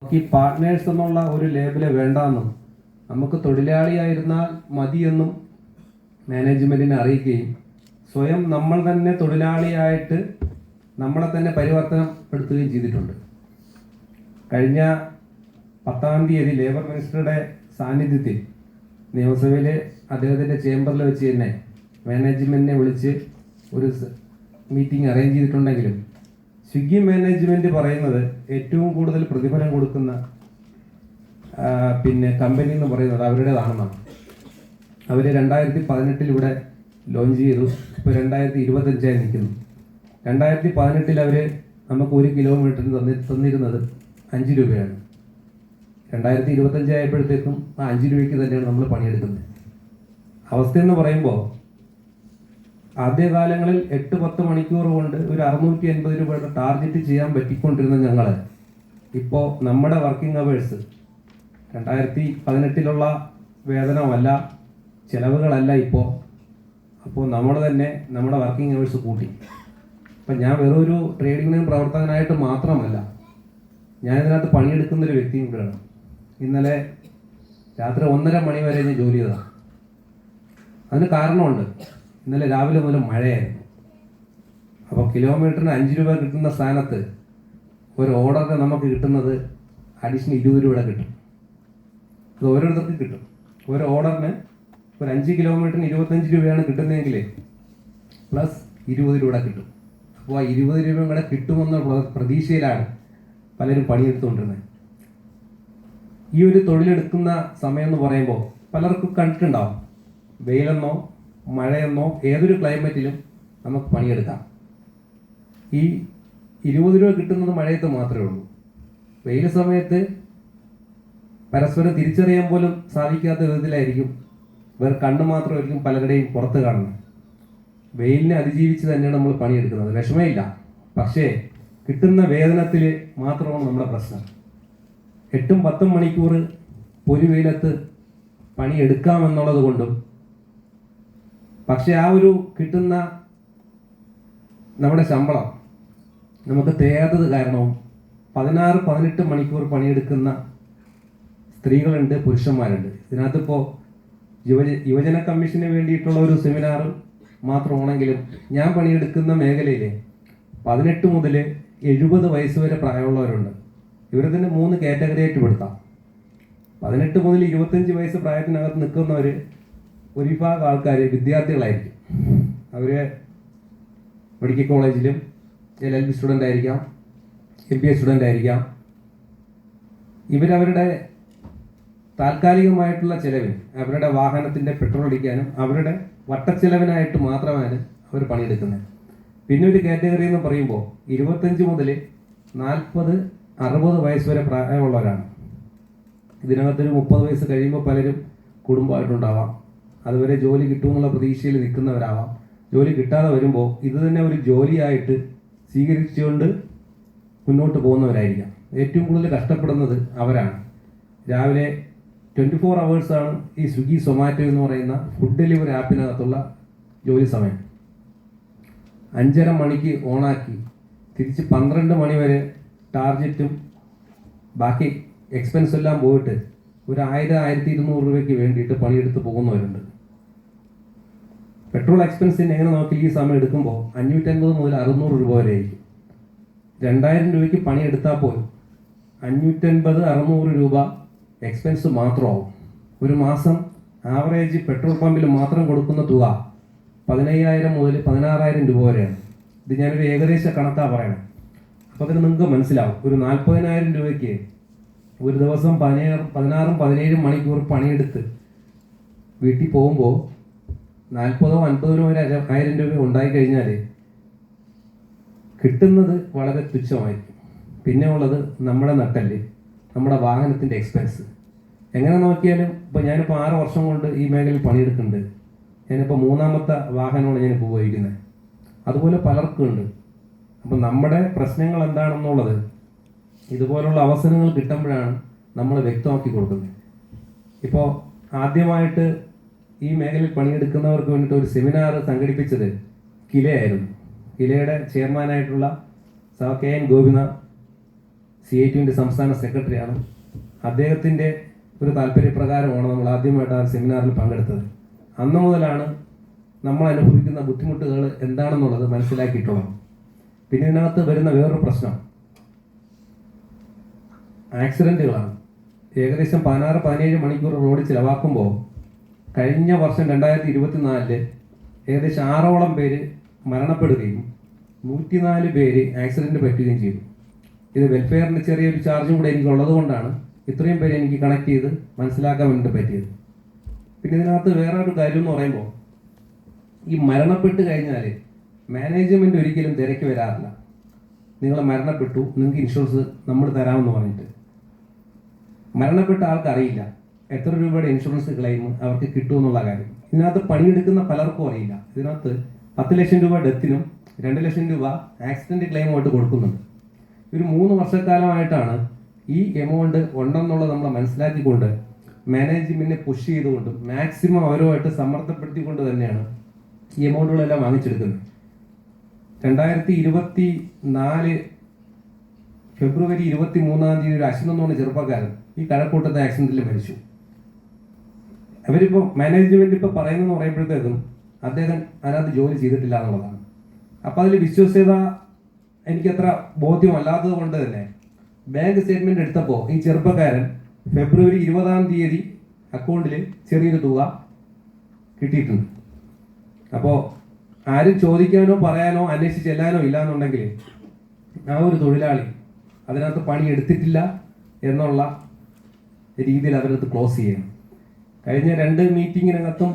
ഈ പാർട്ട്നേഴ്സ് എന്നുള്ള ഒരു ലേബല് വേണ്ടാന്നും നമുക്ക് തൊഴിലാളിയായിരുന്നാൽ മതിയെന്നും മാനേജ്മെൻറ്റിനെ അറിയിക്കുകയും സ്വയം നമ്മൾ തന്നെ തൊഴിലാളിയായിട്ട് നമ്മളെ തന്നെ പരിവർത്തനപ്പെടുത്തുകയും ചെയ്തിട്ടുണ്ട്. കഴിഞ്ഞ 10-ാം തീയതി ലേബർ മിനിസ്റ്ററുടെ സാന്നിധ്യത്തിൽ നിയമസഭയിൽ അദ്ദേഹത്തിൻ്റെ ചേംബറിൽ വെച്ച് തന്നെ മാനേജ്മെൻറ്റിനെ വിളിച്ച് ഒരു മീറ്റിംഗ് അറേഞ്ച് ചെയ്തിട്ടുണ്ടെങ്കിലും സ്വിഗ്ഗി മാനേജ്മെൻറ്റ് പറയുന്നത് ഏറ്റവും കൂടുതൽ പ്രതിഫലം കൊടുക്കുന്ന കമ്പനി എന്ന് പറയുന്നത് അവരുടേതാണെന്നാണ്. അവർ 2018 ഇവിടെ ലോഞ്ച് ചെയ്തു. ഇപ്പോൾ 2025 നിൽക്കുന്നു. 2018 അവർ നമുക്ക് 1 കിലോമീറ്ററിന് തന്നിരുന്നത് 5 രൂപയാണ്. 2025 ആയപ്പോഴത്തേക്കും ആ 5 രൂപയ്ക്ക് തന്നെയാണ് നമ്മൾ പണിയെടുക്കുന്നത്. അവസ്ഥയെന്ന് പറയുമ്പോൾ ആദ്യകാലങ്ങളിൽ 8-10 മണിക്കൂർ കൊണ്ട് ഒരു 680 രൂപയുടെ ടാർഗറ്റ് ചെയ്യാൻ പറ്റിക്കൊണ്ടിരുന്ന ഞങ്ങൾ ഇപ്പോൾ നമ്മുടെ വർക്കിംഗ് അവേഴ്സ് 2018 വേതനമല്ല, ചിലവുകളല്ല അപ്പോൾ നമ്മൾ തന്നെ നമ്മുടെ വർക്കിംഗ് അവേഴ്സ് കൂട്ടി. അപ്പം ഞാൻ വെറൊരു ട്രേഡിംഗ് പ്രവർത്തകനായിട്ട് മാത്രമല്ല, ഞാൻ ഇതിനകത്ത് പണിയെടുക്കുന്നൊരു വ്യക്തിയും കൂടെയാണ്. ഇന്നലെ രാത്രി 1:30 മണി വരെ ഞാൻ ജോലി ചെയ്തതാണ്. അതിന് കാരണമുണ്ട്. ഇന്നലെ രാവിലെ മുതൽ മഴയായിരുന്നു. അപ്പോൾ കിലോമീറ്ററിന് 5 രൂപ കിട്ടുന്ന സ്ഥാനത്ത് ഒരു ഓർഡറിന് നമുക്ക് കിട്ടുന്നത് അഡീഷണൽ 20 രൂപ കിട്ടും. അത് ഓരോരുത്തർക്ക് കിട്ടും. ഒരു ഓർഡറിന് ഒരു 5 കിലോമീറ്ററിന് 25 രൂപയാണ് കിട്ടുന്നതെങ്കിൽ പ്ലസ് 20 രൂപ കിട്ടും. അപ്പോൾ ആ 20 രൂപയും കൂടെ കിട്ടുമെന്ന പ്രതീക്ഷയിലാണ് പലരും പണിയെടുത്തുകൊണ്ടിരുന്നത്. ഈ ഒരു തൊഴിലെടുക്കുന്ന സമയം എന്ന് പറയുമ്പോൾ പലർക്കും കണ്ടിട്ടുണ്ടാവും, വെയിലെന്നോ മഴയെന്നോ ഏതൊരു ക്ലൈമറ്റിലും നമുക്ക് പണിയെടുക്കാം. ഈ 20 രൂപ കിട്ടുന്നത് മഴയത്ത് മാത്രമേ ഉള്ളൂ. വെയിൽ സമയത്ത് പരസ്പരം തിരിച്ചറിയാൻ പോലും സാധിക്കാത്ത വിധത്തിലായിരിക്കും, വേറെ കണ്ണ് മാത്രമായിരിക്കും പലരുടെയും പുറത്ത് കാണുന്നത്. വെയിലിനെ അതിജീവിച്ച് തന്നെയാണ് നമ്മൾ പണിയെടുക്കുന്നത്, വിഷമമില്ല. പക്ഷേ കിട്ടുന്ന വേതനത്തിൽ മാത്രമാണ് നമ്മുടെ പ്രശ്നം. 8-10 മണിക്കൂർ ഒരു വെയിലത്ത് പണിയെടുക്കാമെന്നുള്ളത് കൊണ്ടും, പക്ഷെ ആ ഒരു കിട്ടുന്ന നമ്മുടെ ശമ്പളം നമുക്ക് തികയാത്തത് കാരണവും 16-18 മണിക്കൂർ പണിയെടുക്കുന്ന സ്ത്രീകളുണ്ട്, പുരുഷന്മാരുണ്ട്. ഇതിനകത്തിപ്പോൾ യുവജന കമ്മീഷന് വേണ്ടിയിട്ടുള്ള ഒരു സെമിനാർ മാത്രമാണെങ്കിലും ഞാൻ പണിയെടുക്കുന്ന മേഖലയിൽ 18 മുതൽ 70 വയസ്സ് വരെ പ്രായമുള്ളവരുണ്ട്. ഇവരെ തന്നെ 3 കാറ്റഗറിയായിട്ട് പെടുത്താം. 18 മുതൽ 25 വയസ്സ് പ്രായത്തിനകത്ത് നിൽക്കുന്നവർ ഒരു വിഭാഗം ആൾക്കാർ വിദ്യാർത്ഥികളായിരിക്കും. അവർ മെഡിക്കൽ കോളേജിലും LLB സ്റ്റുഡൻ്റ് ആയിരിക്കാം, MBA സ്റ്റുഡൻ്റ് ആയിരിക്കാം. ഇവരവരുടെ താൽക്കാലികമായിട്ടുള്ള ചിലവിന്, അവരുടെ വാഹനത്തിൻ്റെ പെട്രോൾ അടിക്കാനും അവരുടെ വട്ടച്ചിലവിനായിട്ട് മാത്രമാണ് അവർ പണിയെടുക്കുന്നത്. പിന്നെ ഒരു കാറ്റഗറി എന്ന് പറയുമ്പോൾ 25 മുതൽ 40-60 വയസ്സ് വരെ പ്രായമുള്ളവരാണ്. ഇതിനകത്തൊരു 30 വയസ്സ് കഴിയുമ്പോൾ പലരും കുടുംബമായിട്ടുണ്ടാവാം, അതുവരെ ജോലി കിട്ടുമെന്നുള്ള പ്രതീക്ഷയിൽ നിൽക്കുന്നവരാവാം. ജോലി കിട്ടാതെ വരുമ്പോൾ ഇത് തന്നെ ഒരു ജോലിയായിട്ട് സ്വീകരിച്ചുകൊണ്ട് മുന്നോട്ട് പോകുന്നവരായിരിക്കാം. ഏറ്റവും കൂടുതൽ കഷ്ടപ്പെടുന്നത് അവരാണ്. രാവിലെ 24 അവേഴ്സാണ് ഈ സ്വിഗ്ഗി സൊമാറ്റോ എന്ന് പറയുന്ന ഫുഡ് ഡെലിവറി ആപ്പിനകത്തുള്ള ജോലി സമയം. 5:30 മണിക്ക് ഓണാക്കി തിരിച്ച് 12 മണി വരെ ടാർജറ്റും ബാക്കി എക്സ്പെൻസ് എല്ലാം പോയിട്ട് ഒരു 1000-1200 രൂപയ്ക്ക് വേണ്ടിയിട്ട് പണിയെടുത്ത് പോകുന്നവരുണ്ട്. പെട്രോൾ എക്സ്പെൻസിന് എങ്ങനെ നോക്കി ഈ സമയം എടുക്കുമ്പോൾ 550 മുതൽ 600 രൂപ വരെ ആയിരിക്കും. 2000 രൂപയ്ക്ക് പണിയെടുത്താൽ പോലും 550-600 രൂപ എക്സ്പെൻസ് മാത്രമാവും. ഒരു മാസം ആവറേജ് പെട്രോൾ പമ്പിൽ മാത്രം കൊടുക്കുന്ന തുക 15,000 മുതൽ 16,000 രൂപ വരെയാണ്. ഇത് ഞാനൊരു ഏകദേശ കണക്കാണ് പറയണം. അപ്പോൾ അതിന് നിങ്ങൾക്ക് മനസ്സിലാവും, ഒരു 40,000 രൂപയ്ക്ക് ഒരു ദിവസം 16-17 മണിക്കൂർ പണിയെടുത്ത് വീട്ടിൽ പോകുമ്പോൾ 40,000-50,000 വരെ 1,000 രൂപ ഉണ്ടായിക്കഴിഞ്ഞാൽ കിട്ടുന്നത് വളരെ തുച്ഛമായിരിക്കും. പിന്നെ ഉള്ളത് നമ്മുടെ നട്ടല്, നമ്മുടെ വാഹനത്തിൻ്റെ എക്സ്പെൻസ്. എങ്ങനെ നോക്കിയാലും ഇപ്പോൾ ഞാനിപ്പോൾ 6 വർഷം കൊണ്ട് ഈ മേഖലയിൽ പണിയെടുക്കുന്നുണ്ട്. ഞാനിപ്പോൾ 3ാമത്തെ വാഹനമാണ് ഞാനിപ്പോൾ ഉപയോഗിക്കുന്നത്. അതുപോലെ പലർക്കും ഉണ്ട്. അപ്പം നമ്മുടെ പ്രശ്നങ്ങൾ എന്താണെന്നുള്ളത് ഇതുപോലുള്ള അവസരങ്ങൾ കിട്ടുമ്പോഴാണ് നമ്മൾ വ്യക്തമാക്കി കൊടുക്കുന്നത്. ഇപ്പോൾ ആദ്യമായിട്ട് ഈ മേഖലയിൽ പണിയെടുക്കുന്നവർക്ക് വേണ്ടിയിട്ട് ഒരു സെമിനാർ സംഘടിപ്പിച്ചത് കിലയായിരുന്നു. കിലയുടെ ചെയർമാനായിട്ടുള്ള KN ഗോപിനാഥ് CITUവിൻ്റെ സംസ്ഥാന സെക്രട്ടറിയാണ്. അദ്ദേഹത്തിൻ്റെ ഒരു താല്പര്യപ്രകാരമാണ് നമ്മൾ ആദ്യമായിട്ട് ആ സെമിനാറിൽ പങ്കെടുത്തത്. അന്ന് മുതലാണ് നമ്മൾ അനുഭവിക്കുന്ന ബുദ്ധിമുട്ടുകൾ എന്താണെന്നുള്ളത് മനസ്സിലാക്കിയിട്ടുള്ളത്. പിന്നെ ഇതിനകത്ത് വരുന്ന വേറൊരു പ്രശ്നം ആക്സിഡൻറ്റുകളാണ്. ഏകദേശം 16-17 മണിക്കൂർ റോഡിൽ ചിലവാക്കുമ്പോൾ കഴിഞ്ഞ വർഷം 2024 ഏകദേശം 6ഓളം പേര് മരണപ്പെടുകയും 104 പേര് ആക്സിഡൻറ്റ് പറ്റുകയും ചെയ്തു. ഇത് വെൽഫെയറിൻ്റെ ചെറിയൊരു ചാർജും കൂടെ എനിക്കുള്ളത് കൊണ്ടാണ് ഇത്രയും പേര് എനിക്ക് കണക്ട് ചെയ്ത് മനസ്സിലാക്കാൻ വേണ്ടി പറ്റിയത്. പിന്നെ ഇതിനകത്ത് വേറെ ഒരു കാര്യം എന്ന് പറയുമ്പോൾ ഈ മരണപ്പെട്ട് കഴിഞ്ഞാൽ മാനേജ്മെൻറ്റ് ഒരിക്കലും തിരക്കി വരാറില്ല. നിങ്ങൾ മരണപ്പെട്ടു, നിങ്ങൾക്ക് ഇൻഷുറൻസ് നമ്മൾ തരാമെന്ന് പറഞ്ഞിട്ട്. മരണപ്പെട്ട ആൾക്കറിയില്ല എത്ര രൂപയുടെ ഇൻഷുറൻസ് ക്ലെയിം അവർക്ക് കിട്ടുമെന്നുള്ള കാര്യം. ഇതിനകത്ത് പണിയെടുക്കുന്ന പലർക്കും അറിയില്ല. ഇതിനകത്ത് 10 ലക്ഷം രൂപ ഡെത്തിനും 2 ലക്ഷം രൂപ ആക്സിഡൻറ്റ് ക്ലെയിമുമായിട്ട് കൊടുക്കുന്നുണ്ട്. ഒരു 3 വർഷക്കാലമായിട്ടാണ് ഈ എമൗണ്ട് ഉണ്ടെന്നുള്ളത് നമ്മൾ മനസ്സിലാക്കിക്കൊണ്ട് മാനേജ്മെൻറ്റിനെ പുഷ് ചെയ്തുകൊണ്ടും മാക്സിമം അവരുമായിട്ട് സമ്മർദ്ദപ്പെടുത്തിക്കൊണ്ട് തന്നെയാണ് ഈ എമൗണ്ടുകളെല്ലാം വാങ്ങിച്ചെടുക്കുന്നത്. 2024 ഫെബ്രുവരി 23 ഒരു അശ്വിൻ എന്ന് പറഞ്ഞ ചെറുപ്പക്കാരൻ ഈ കഴക്കൂട്ടത്തെ ആക്സിഡൻറ്റിൽ മരിച്ചു. അവരിപ്പോൾ മാനേജ്മെൻറ്റ് ഇപ്പോൾ പറയുന്നതെന്ന് പറയുമ്പോഴത്തേക്കും അദ്ദേഹം അതിനകത്ത് ജോലി ചെയ്തിട്ടില്ല എന്നുള്ളതാണ്. അപ്പോൾ അതിൽ വിശ്വസ്യത എനിക്കത്ര ബോധ്യമല്ലാത്തത് കൊണ്ട് തന്നെ ബാങ്ക് സ്റ്റേറ്റ്മെൻറ്റ് എടുത്തപ്പോൾ ഈ ചെറുപ്പക്കാരൻ ഫെബ്രുവരി 20 അക്കൗണ്ടിൽ ചെറിയൊരു തുക കിട്ടിയിട്ടുണ്ട്. അപ്പോൾ ആരും ചോദിക്കാനോ പറയാനോ അന്വേഷിച്ച് ചെല്ലാനോ ഇല്ല എന്നുണ്ടെങ്കിൽ ആ ഒരു തൊഴിലാളി അതിനകത്ത് പണി എടുത്തിട്ടില്ല എന്നുള്ള രീതിയിൽ അതിനകത്ത് ക്ലോസ് ചെയ്യണം. കഴിഞ്ഞ 2 മീറ്റിങ്ങിനകത്തും